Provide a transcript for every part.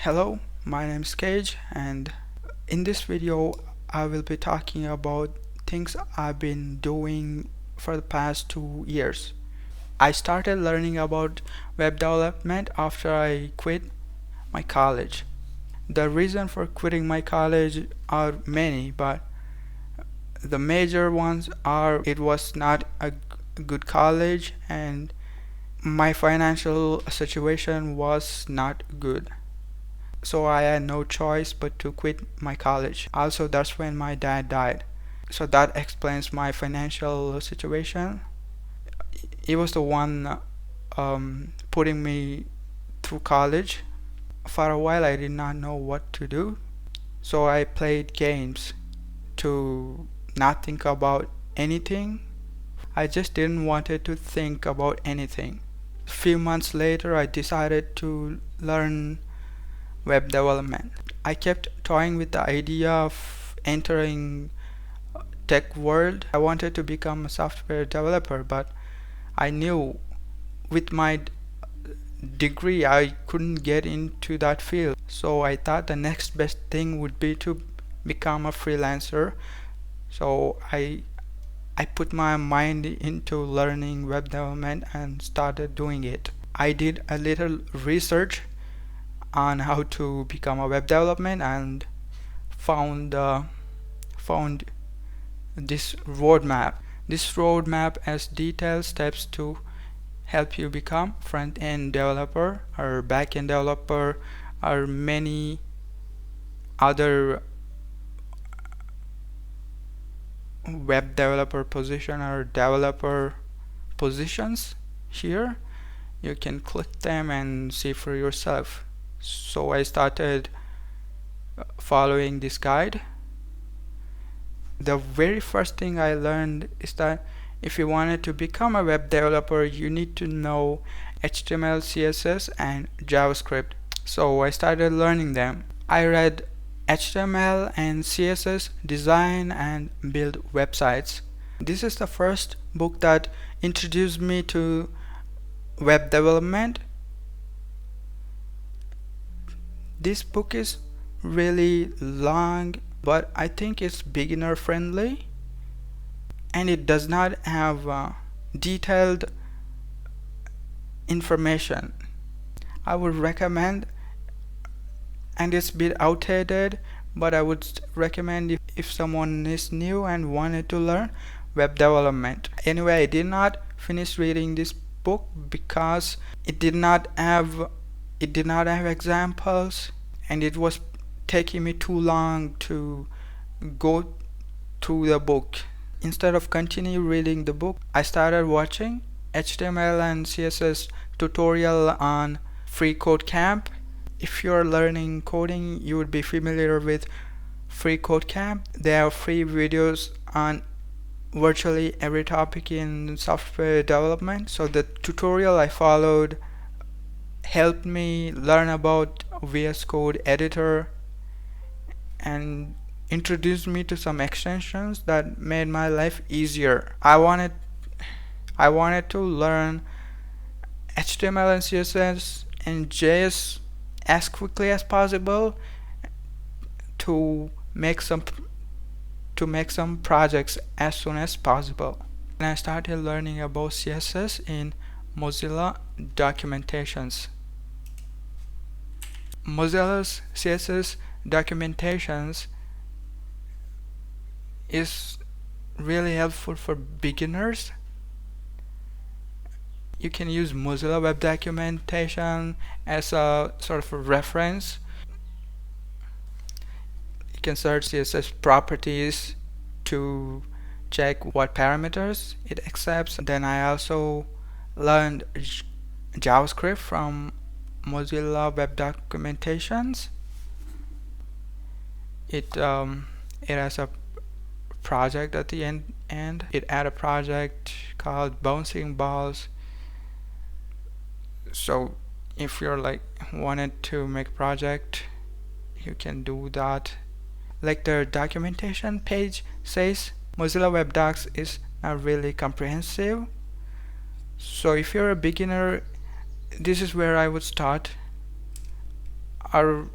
Hello, my name is Cage, and in this video I will be talking about things I've been doing for the past 2 years. I started learning about web development after I quit my college. The reason for quitting my college are many, but the major ones are it was not a good college and my financial situation was not good. So I had no choice but to quit my college. Also, that's when my dad died. So that explains my financial situation. He was the one putting me through college. For a while, I did not know what to do. So I played games to not think about anything. I just didn't want to think about anything. A few months later, I decided to learn web development. I kept toying with the idea of entering tech world. I wanted to become a software developer, but I knew with my degree I couldn't get into that field. So I thought the next best thing would be to become a freelancer. So I put my mind into learning web development and started doing it. I did a little research on how to become a web development and found this roadmap. This roadmap has detailed steps to help you become front-end developer or back-end developer or many other web developer position or developer positions. Here you can click them and see for yourself. So I started following this guide. The very first thing I learned is that if you wanted to become a web developer, you need to know HTML, CSS, and JavaScript. So I started learning them. I read HTML and CSS, design and build websites. This is the first book that introduced me to web development. This book is really long, but I think it's beginner friendly and it does not have detailed information. I would recommend, and it's a bit outdated, but I would recommend if someone is new and wanted to learn web development. Anyway, I did not finish reading this book because it did not have examples and it was taking me too long to go through the book. Instead of continue reading the book, I started watching HTML and CSS tutorial on Free Code Camp. If you're learning coding, you would be familiar with Free Code Camp. There are free videos on virtually every topic in software development. So the tutorial I followed helped me learn about VS Code editor and introduced me to some extensions that made my life easier. I wanted to learn HTML and CSS and JS as quickly as possible to make some projects as soon as possible. And I started learning about CSS in Mozilla documentations. Mozilla's CSS documentations is really helpful for beginners. You can use Mozilla web documentation as a sort of a reference. You can search CSS properties to check what parameters it accepts. Then I also learned JavaScript from Mozilla web documentations. It has a project at the end. It had a project called Bouncing Balls. So if you're wanted to make a project, you can do that. Like the documentation page says, Mozilla Web Docs is not really comprehensive. So if you're a beginner, this is where I would start. Or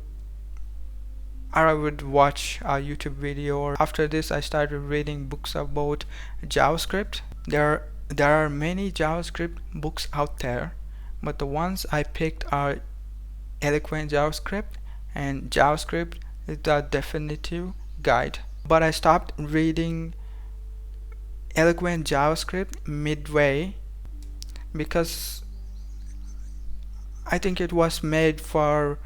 I would watch a YouTube video, or after this I started reading books about JavaScript. There are many JavaScript books out there, but the ones I picked are Eloquent JavaScript and JavaScript is the definitive guide. But I stopped reading Eloquent JavaScript midway because I think it was made for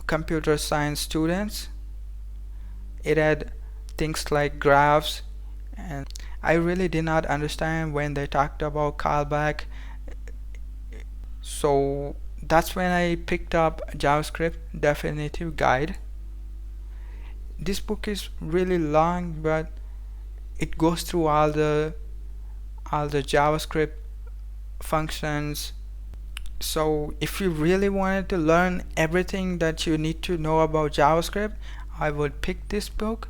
computer science students. It had things like graphs, and I really did not understand when they talked about callback. So that's when I picked up JavaScript Definitive Guide. This book is really long, but it goes through all the JavaScript functions. So if you really wanted to learn everything that you need to know about JavaScript, I would pick this book.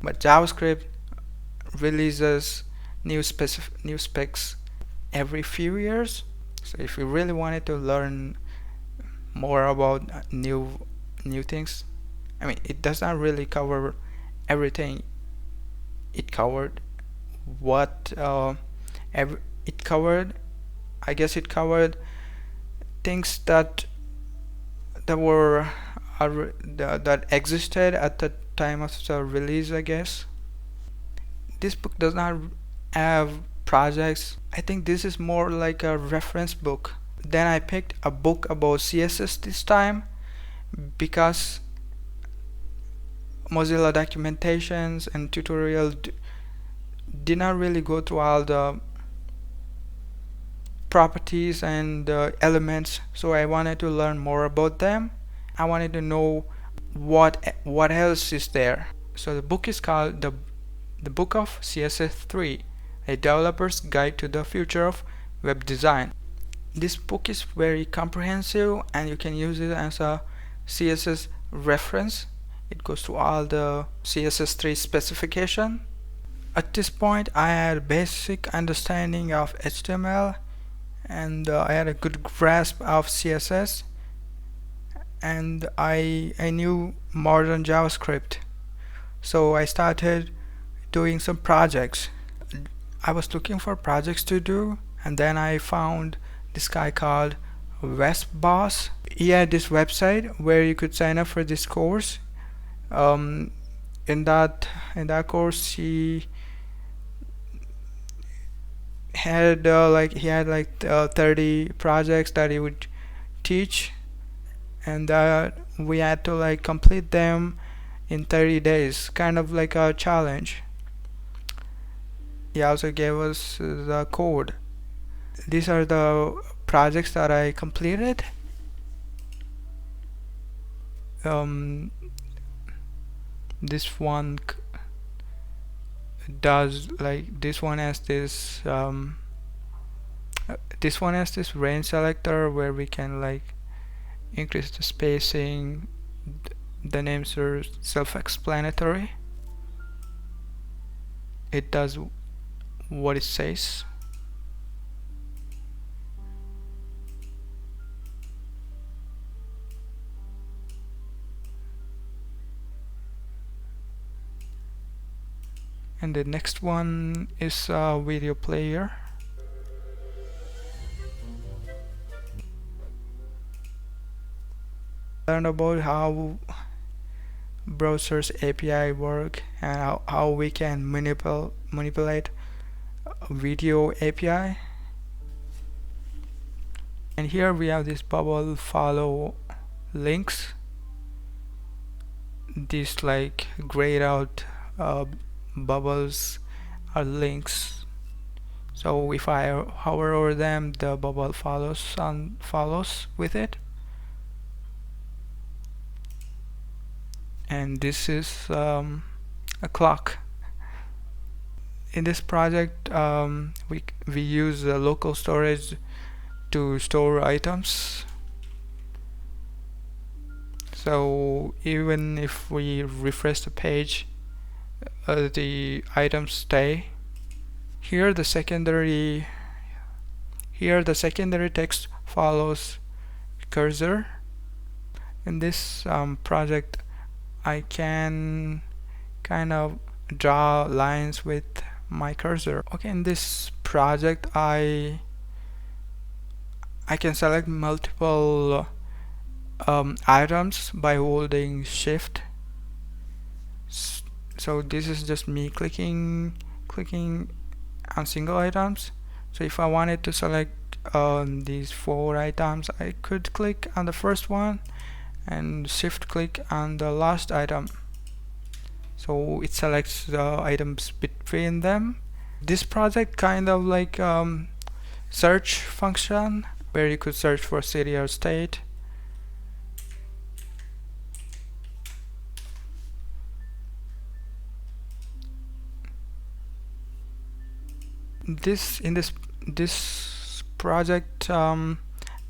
But JavaScript releases new specs every few years. So if you really wanted to learn more about new things, I mean, it does not really cover everything. It covered what it covered. I guess it covered things that were that existed at the time of the release, I guess. This book does not have projects. I think this is more like a reference book. Then I picked a book about CSS this time because Mozilla documentations and tutorials did not really go through all the properties and elements, so I wanted to learn more about them. I wanted to know what else is there. So the book is called the Book of CSS 3, a developer's guide to the future of web design. This book is very comprehensive and you can use it as a CSS reference. It goes through all the CSS 3 specification. At this point I had a basic understanding of HTML and I had a good grasp of CSS, and I knew modern JavaScript. So I started doing some projects. I was looking for projects to do, and then I found this guy called Westboss. He had this website where you could sign up for this course. In that course he had 30 projects that he would teach, and we had to complete them in 30 days, kind of like a challenge. He also gave us the code. These are the projects that I completed. This one does this one has this range selector where we can increase the spacing. The names are self-explanatory. It does what it says. And the next one is a video player. Learn about how browsers API work and how we can manipulate video API. And here we have this bubble follow links. These grayed out bubbles are links. So if I hover over them, the bubble follows with it. And this is a clock. In this project we use local storage to store items. So even if we refresh the page, the items stay. Here the secondary text follows cursor. In this project I can kind of draw lines with my cursor. Okay, in this project I can select multiple items by holding shift. So this is just me clicking on single items. So if I wanted to select these 4 items, I could click on the first one and shift click on the last item, so it selects the items between them. This project kind of like search function where you could search for city or state. This project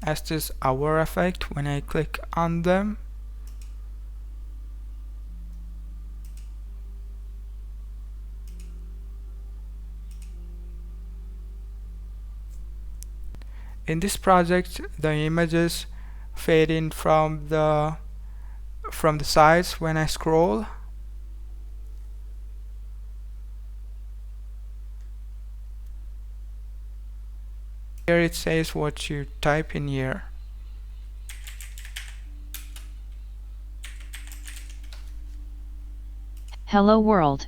has this hour effect when I click on them. In this project, the images fade in from the sides when I scroll. Here it says what you type in here. Hello world.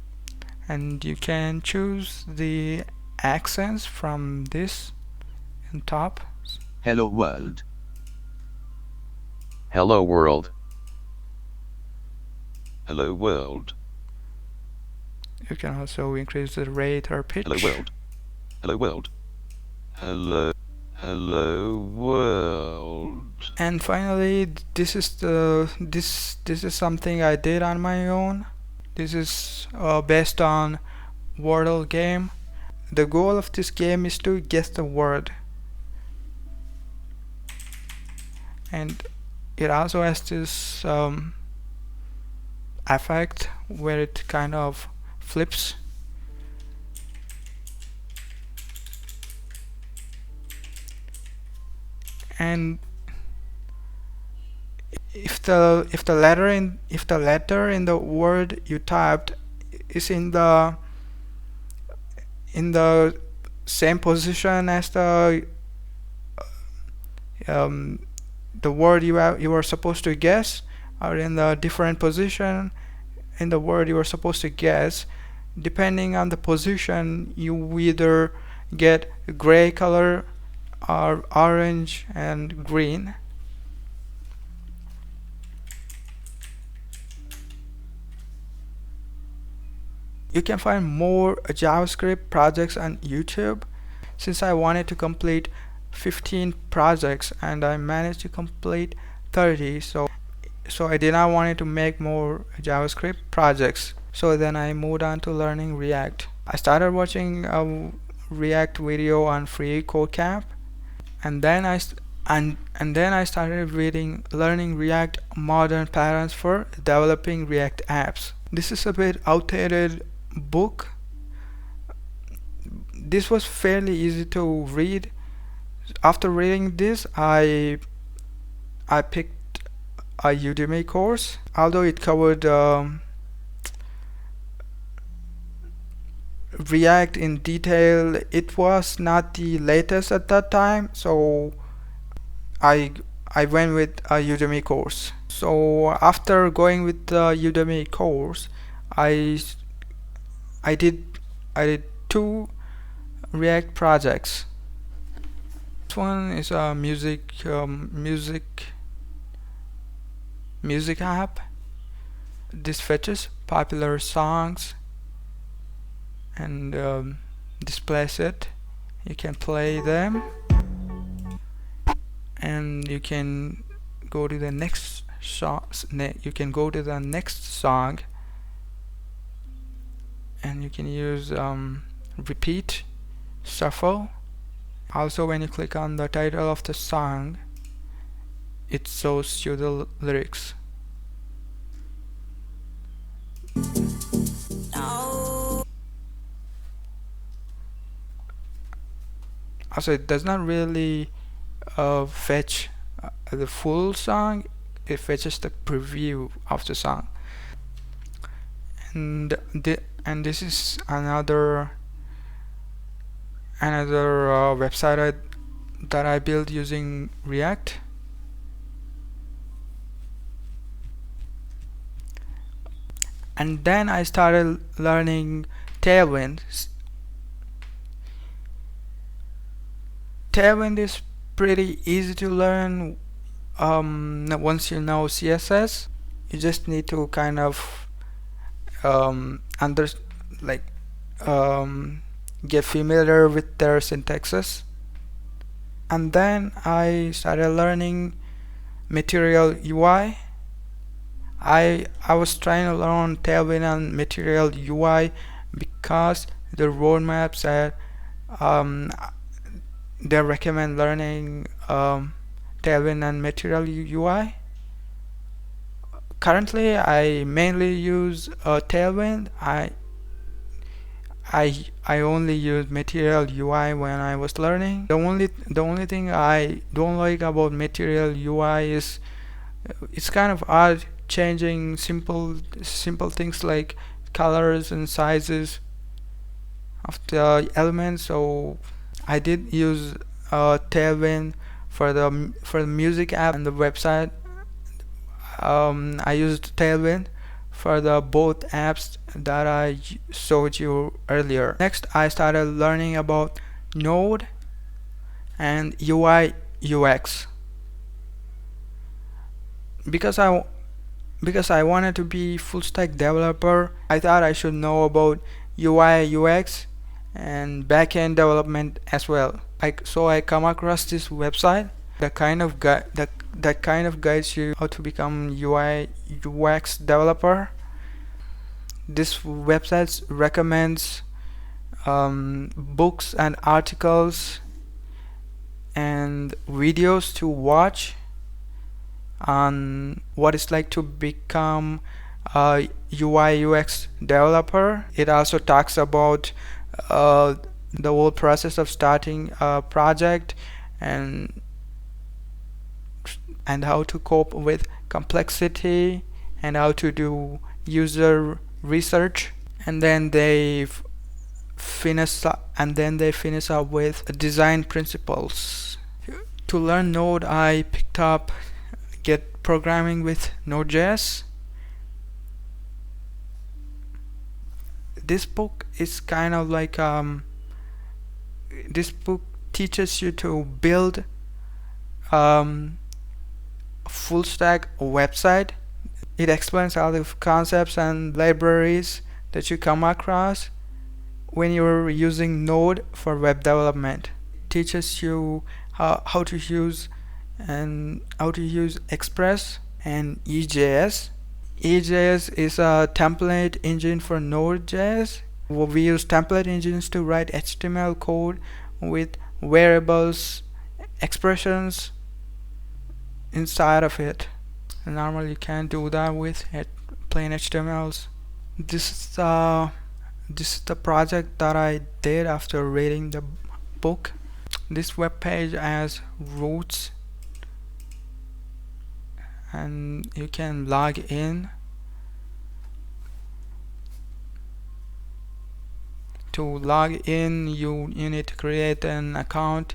And you can choose the accents from this on top. Hello world. Hello world. Hello world. You can also increase the rate or pitch. Hello world. Hello world. Hello world. And finally, this is something I did on my own. This is based on Wordle game. The goal of this game is to guess the word, and it also has this effect where it kind of flips. And if the letter in the word you typed is in the same position as the word you were supposed to guess, or in the different position in the word you were supposed to guess, depending on the position, you either get gray color or orange and green. You can find more JavaScript projects on YouTube. Since I wanted to complete 15 projects and I managed to complete 30, so I did not want to make more JavaScript projects. So then I moved on to learning React. I started watching a React video on Free Code Camp, and then I started learning React modern patterns for developing React apps. This is a bit outdated book. This was fairly easy to read. After reading this, I picked a Udemy course. Although it covered React in detail, it was not the latest at that time, so I went with a Udemy course. So after going with the Udemy course, I did 2 React projects. This one is a music app. This fetches popular songs and displays it. You can play them, and you can go to the next song. You can go to the next song, and you can use repeat, shuffle. Also, when you click on the title of the song, it shows you the lyrics. Also, it does not really fetch the full song. It fetches the preview of the song. and this is another website that I built using React. And then I started learning Tailwind. Tailwind is pretty easy to learn. Once you know CSS, you just need to kind of under like get familiar with their syntaxes. And then I started learning Material UI. I was trying to learn Tailwind and Material UI because the roadmap said they recommend learning Tailwind and Material UI. Currently, I mainly use Tailwind. I only use Material UI when I was learning. The only thing I don't like about Material UI is it's kind of odd changing simple things like colors and sizes of the elements. So I did use Tailwind for the music app and the website. I used Tailwind for the both apps that I showed you earlier. Next, I started learning about Node and UI UX because I wanted to be full stack developer. I thought I should know about UI UX and backend development as well. So I come across this website that kind of guides you how to become UI UX developer. This website recommends books and articles and videos to watch on what it's like to become a UI UX developer. It also talks about the whole process of starting a project and how to cope with complexity and how to do user research. And then they finish up with design principles. To learn Node, I picked up Get Programming with Node.js. This book is kind of like this book teaches you to build full stack website. It explains all the concepts and libraries that you come across when you're using Node for web development. It teaches you how to use Express and EJS. EJS is a template engine for Node.js. We use template engines to write HTML code with variables, expressions inside of it. And normally you can't do that with plain HTMLs. This is the project that I did after reading the book. This web page has routes, and you can log in. To log in, you need to create an account.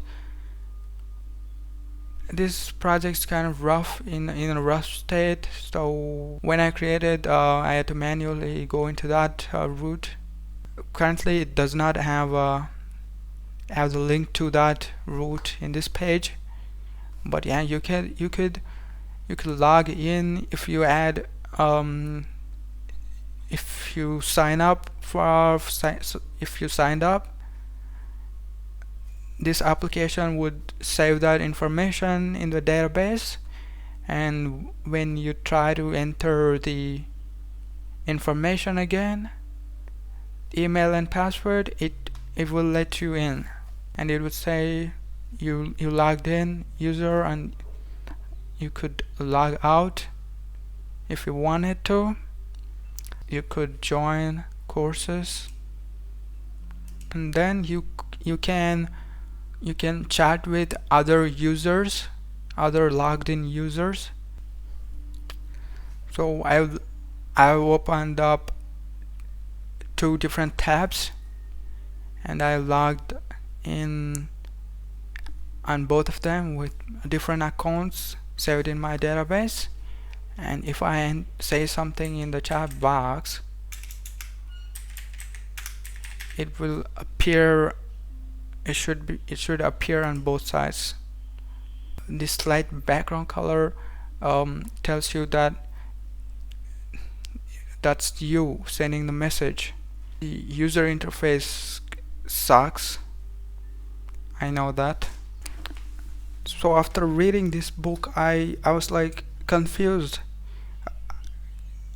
This project is kind of rough, in a rough state, so when I created, I had to manually go into that route. Currently, it does not have the link to that route in this page, but yeah, you could log in if you add if you sign up if you signed up. This application would save that information in the database, and when you try to enter the information again, email and password, it will let you in, and it would say you logged in, user, and you could log out if you wanted to. You could join courses, and then you can chat with other users, other logged in users. So I've opened up two different tabs, and I logged in on both of them with different accounts saved in my database. And if I say something in the chat box, it will appear. It should appear on both sides. This slight background color tells you that that's you sending the message. The user interface sucks, I know that. So after reading this book, I was like confused.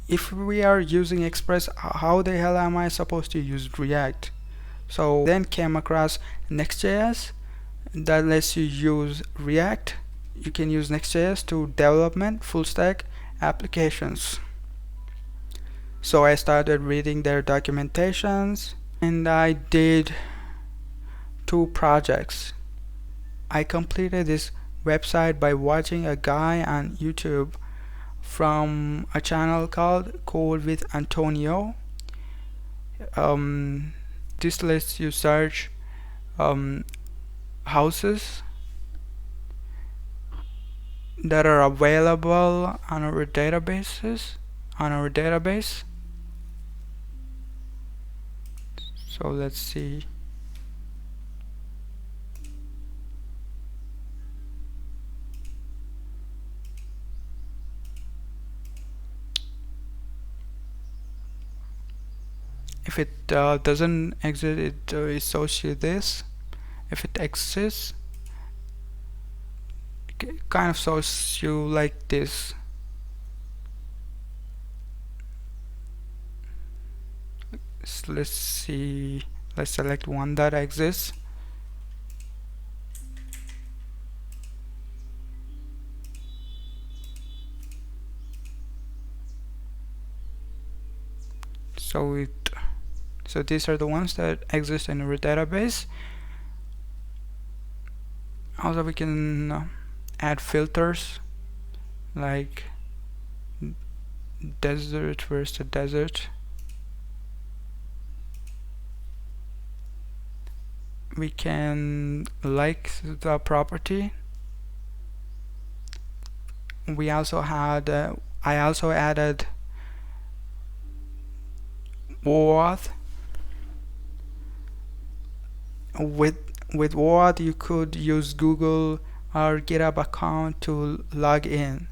If we are using Express, how the hell am I supposed to use React? So then came across Next.js that lets you use React. You can use Next.js to development full stack applications. So I started reading their documentations, and I did 2 projects. I completed this website by watching a guy on YouTube from a channel called Code with Antonio. This lets you search houses that are available on our database. So let's see. If it doesn't exist, it shows you this. If it exists, it kind of shows you like this. So let's see. Let's select one that exists. So these are the ones that exist in our database. Also, we can add filters like desert. Where's the desert? We can like the property. We also had I also added OAuth. With OAuth you could use Google or GitHub account to log in,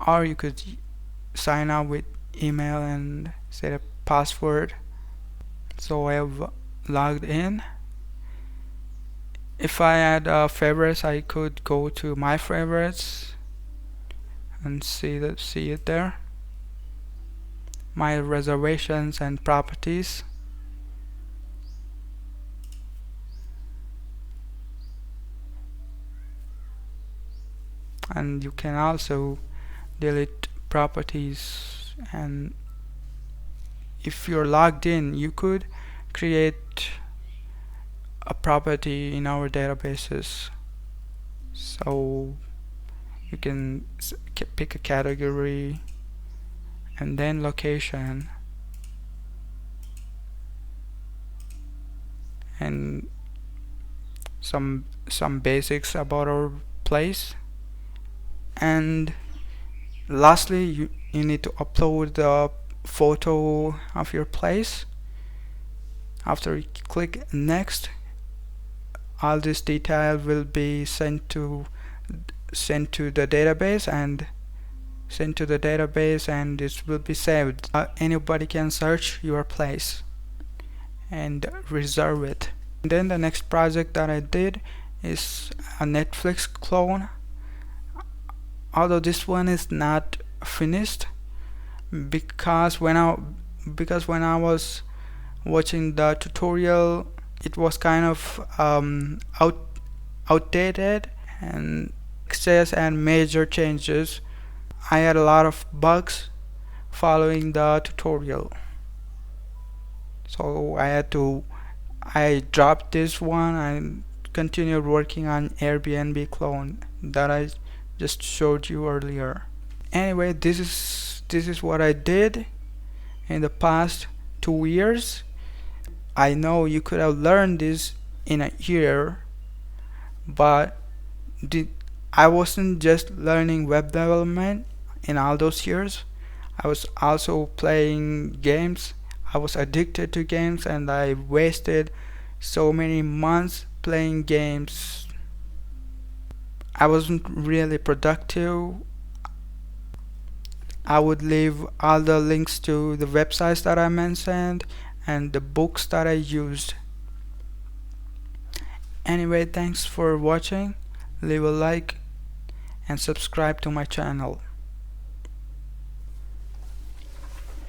or you could sign up with email and set a password. So I have logged in. If I add favorites, I could go to my favorites and see it there. My reservations and properties. And you can also delete properties, and if you're logged in, you could create a property in our databases. So you can pick a category and then location and some basics about our place. And lastly, you need to upload the photo of your place. After you click next, all this detail will be sent to the database and it will be saved. Anybody can search your place and reserve it. And then the next project that I did is a Netflix clone. Although this one is not finished, because when I was watching the tutorial, it was kind of outdated, and Nextjs and major changes. I had a lot of bugs following the tutorial, so I dropped this one and continued working on Airbnb clone that I just showed you earlier. Anyway, this is what I did, in the past 2 years. I know you could have learned this in a year, but did, I wasn't just learning web development in all those years. I was also playing games. I was addicted to games and I wasted so many months playing games. I wasn't really productive. I would leave all the links to the websites that I mentioned and the books that I used. Anyway, thanks for watching. Leave a like and subscribe to my channel.